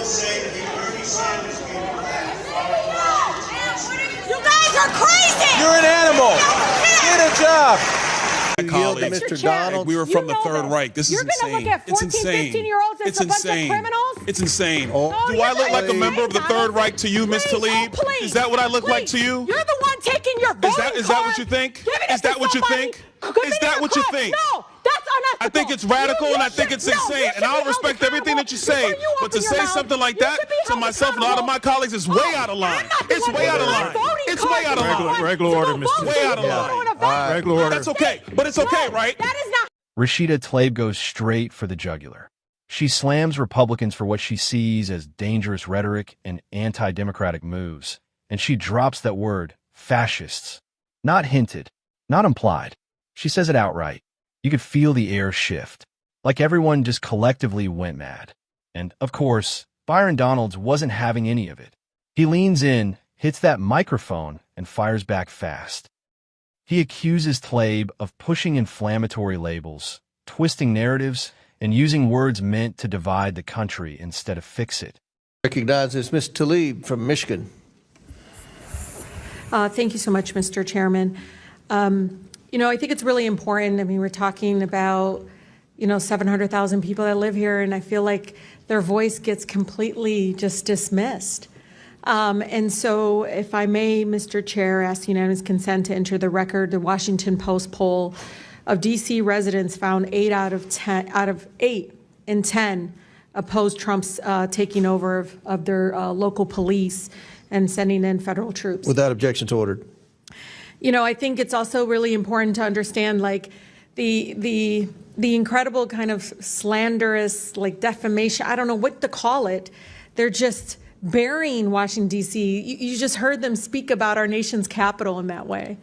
will say to the Bernie Sanders people that you guys are crazy! You're an animal! Get a job! Colleagues, Mr. Donalds. we were from the Third Reich. This is You're insane. You're going to look at 14, 15-year-olds as a bunch of criminals? It's insane. Oh, Do I look like a member of the Third Reich to you, Ms. Tlaib? Please, is that what I look like to you? You're the one taking your voting card. Is that what you think? Is that what you think? Is that what you think? No, that's unethical. I think it's radical and I think it's insane. And I'll respect everything that you say. But to say something like that to myself and a lot of my colleagues is way out of line. It's way out of line. It's way out of line. Regular order, Mr. Way out of line. Regular order. That's okay. But it's okay, right? That is not. Rashida Tlaib goes straight for the jugular. She slams Republicans for what she sees as dangerous rhetoric and anti-democratic moves. And she drops that word, fascists. Not hinted, not implied. She says it outright. You could feel the air shift, like everyone just collectively went mad. And, of course, Byron Donalds wasn't having any of it. He leans in, hits that microphone, and fires back fast. He accuses Tlaib of pushing inflammatory labels, twisting narratives, and using words meant to divide the country instead of fix it. Recognizes Ms. Tlaib from Michigan. Thank you so much, Mr. Chairman. You know, I think it's really important. I mean, we're talking about, 700,000 people that live here, and I feel like their voice gets completely just dismissed. And so, if I may, Mr. Chair, ask unanimous consent to enter the record. The Washington Post poll of D.C. residents found 8 out of 8 in 10 opposed Trump's taking over of their local police and sending in federal troops. Without objections ordered. I think it's also really important to understand, like, the incredible kind of slanderous, like, defamation. I don't know what to call it. They're just burying Washington, D.C. You just heard them speak about our nation's capital in that way,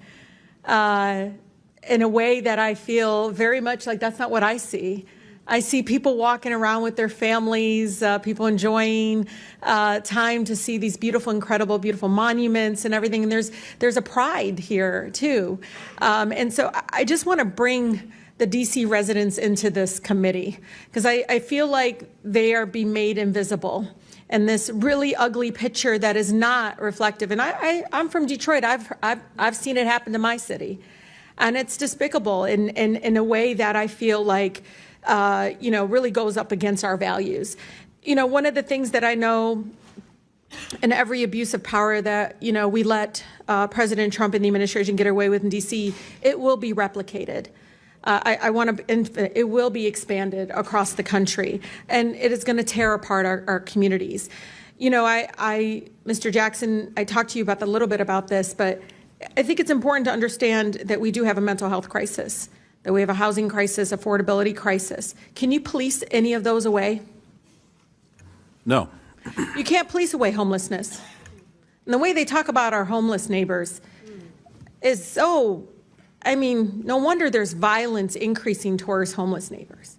in a way that I feel very much like that's not what I see. I see people walking around with their families, people enjoying time to see these beautiful, incredible, beautiful monuments and everything. And there's a pride here, too. And so I just want to bring the D.C. residents into this committee, because I feel like they are being made invisible. And this really ugly picture that is not reflective. And I'm from Detroit. I've seen it happen to my city. And it's despicable in a way that I feel like really goes up against our values. One of the things that I know in every abuse of power that, we let President Trump and the administration get away with in D.C., it will be replicated. It will be expanded across the country, and it is going to tear apart our communities. Mr. Jackson, I talked to you about a little bit about this, but I think it's important to understand that we do have a mental health crisis, that we have a housing crisis, affordability crisis. Can you police any of those away? No. You can't police away homelessness. And the way they talk about our homeless neighbors is so, no wonder there's violence increasing towards homeless neighbors.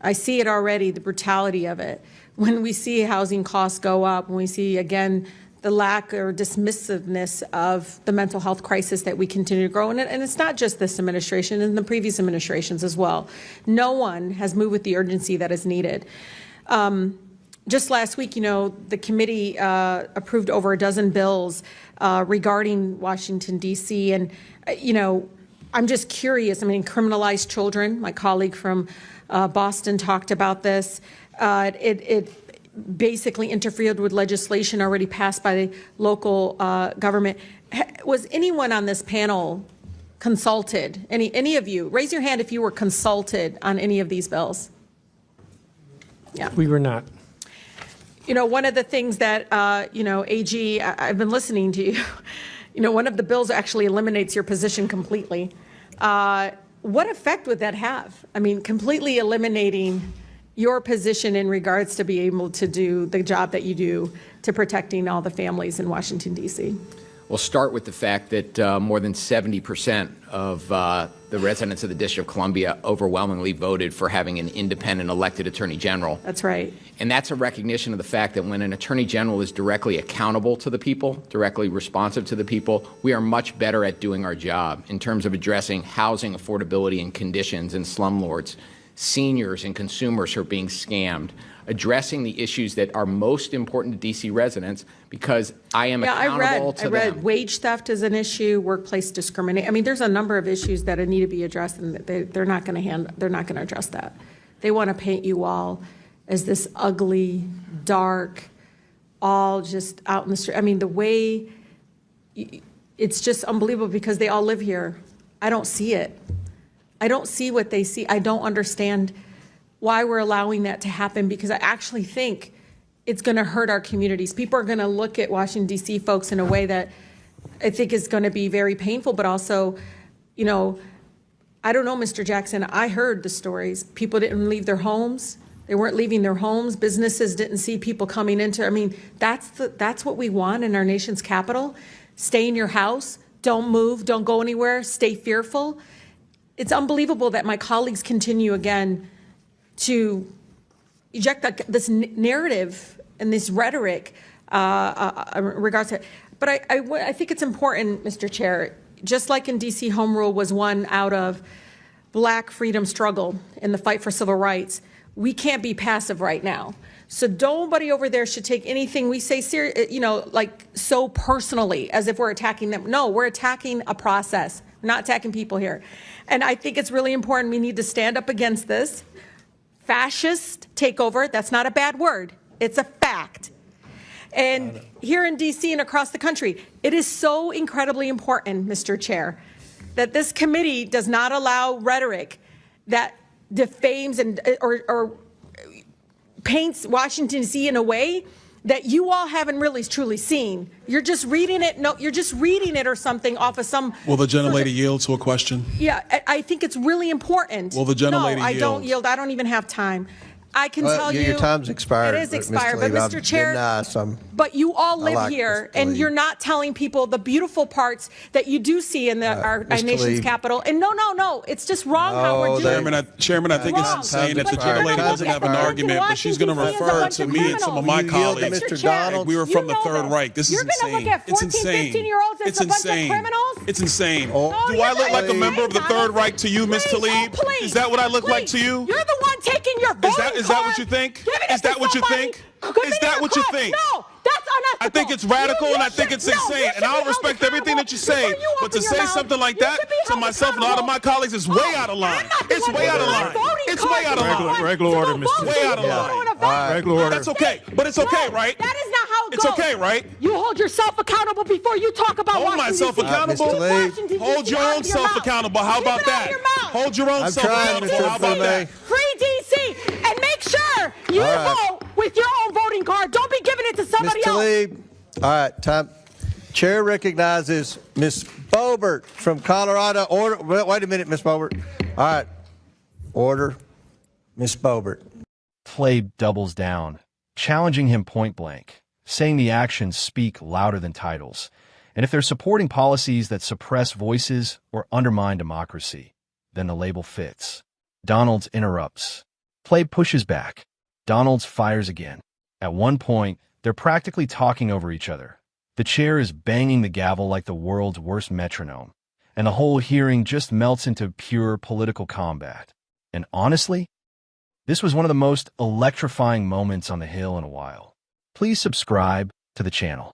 I see it already, the brutality of it. When we see housing costs go up, when we see, again, the lack or dismissiveness of the mental health crisis that we continue to grow. And it's not just this administration, and the previous administrations as well. No one has moved with the urgency that is needed. Just last week, the committee approved over a dozen bills regarding Washington, D.C. And, I'm just curious. Criminalize children. My colleague from Boston talked about this. It basically interfered with legislation already passed by the local government. Was anyone on this panel consulted? Any of you? Raise your hand if you were consulted on any of these bills. Yeah. We were not. One of the things that, AG, I've been listening to you. One of the bills actually eliminates your position completely. What effect would that have? Completely eliminating your position in regards to be able to do the job that you do to protecting all the families in Washington, D.C.? We'll start with the fact that more than 70% of the residents of the District of Columbia overwhelmingly voted for having an independent elected Attorney General. That's right. And that's a recognition of the fact that when an Attorney General is directly accountable to the people, directly responsive to the people, we are much better at doing our job in terms of addressing housing affordability and conditions in slumlords. seniors and consumers who are being scammed, addressing the issues that are most important to D.C. residents, because I am accountable to them. I read wage theft is an issue, workplace discrimination. I mean, there's a number of issues that need to be addressed, and they're not going to address that. They want to paint you all as this ugly, dark, all just out in the street. I mean, the way, it's just unbelievable because they all live here. I don't see it. I don't see what they see. I don't understand why we're allowing that to happen, because I actually think it's going to hurt our communities. People are going to look at Washington, D.C. folks in a way that I think is going to be very painful, but also, you know, I don't know, Mr. Jackson, I heard the stories. People didn't leave their homes. They weren't leaving their homes. Businesses didn't see people coming into, I mean, that's what we want in our nation's capital. Stay in your house. Don't move. Don't go anywhere. Stay fearful. It's unbelievable that my colleagues continue again to eject this narrative and this rhetoric in regards to it. But I think it's important, Mr. Chair, just like in D.C., home rule was one out of Black freedom struggle in the fight for civil rights, we can't be passive right now. So nobody over there should take anything we say like so personally as if we're attacking them. No, we're attacking a process. We're not attacking people here. And I think it's really important. We need to stand up against this fascist takeover. That's not a bad word. It's a fact. And here in D.C. and across the country, it is so incredibly important, Mr. Chair, that this committee does not allow rhetoric that defames and or paints Washington, D.C. in a way that you all haven't really truly seen. You're just reading it. No, you're just reading it or something off of some. Will the gentlelady yield to a question? Yeah, I think it's really important. Will the gentlelady yield? No, I don't yield. I don't even have time. I can tell you. Your time's expired. It is expired, but Mr. Chair, but you all live here, and you're not telling people the beautiful parts that you do see in our nation's capital. And no, it's just wrong how we're doing it. Chairman, I think it's insane that the gentlelady doesn't have an argument, but she's going to refer to me and some of my colleagues. Mr. Donalds, we were from the Third Reich. This is insane. You're going to look at 14, 15-year-olds as a bunch of criminals? It's insane. Do I look like a member of the Third Reich to you, Ms. Tlaib? Is that what I look like to you? You're the one taking your voting card. Is that what you think? Is that what you think? Is that what you think? No, that's unethical. I think it's radical and I think it's insane. And I'll respect everything that you say. But to say something like that to myself and all of my colleagues is way out of line. It's way out of line. It's way out of line. Regular order, Mr. Way out of line. Regular order. That's okay. But it's okay, right? That is not how it It's goes. okay, right? You hold yourself accountable before you talk about Hold Washington, myself D.C. accountable? Mr. Tlaib. Hold your own self accountable. How about that? Hold your own self accountable. How about that? Free D.C. and make sure you vote with your own voting card. Don't be giving it to somebody else. Tlaib. All right, time. Chair recognizes Ms. Boebert from Colorado. Order. Wait a minute, Ms. Boebert. All right. Order. Ms. Boebert. Tlaib doubles down, challenging him point blank, saying the actions speak louder than titles, and if they're supporting policies that suppress voices or undermine democracy, then the label fits. Donalds interrupts. Tlaib pushes back. Donalds fires again. At one point, they're practically talking over each other. The chair is banging the gavel like the world's worst metronome, and the whole hearing just melts into pure political combat. And honestly, this was one of the most electrifying moments on the Hill in a while. Please subscribe to the channel.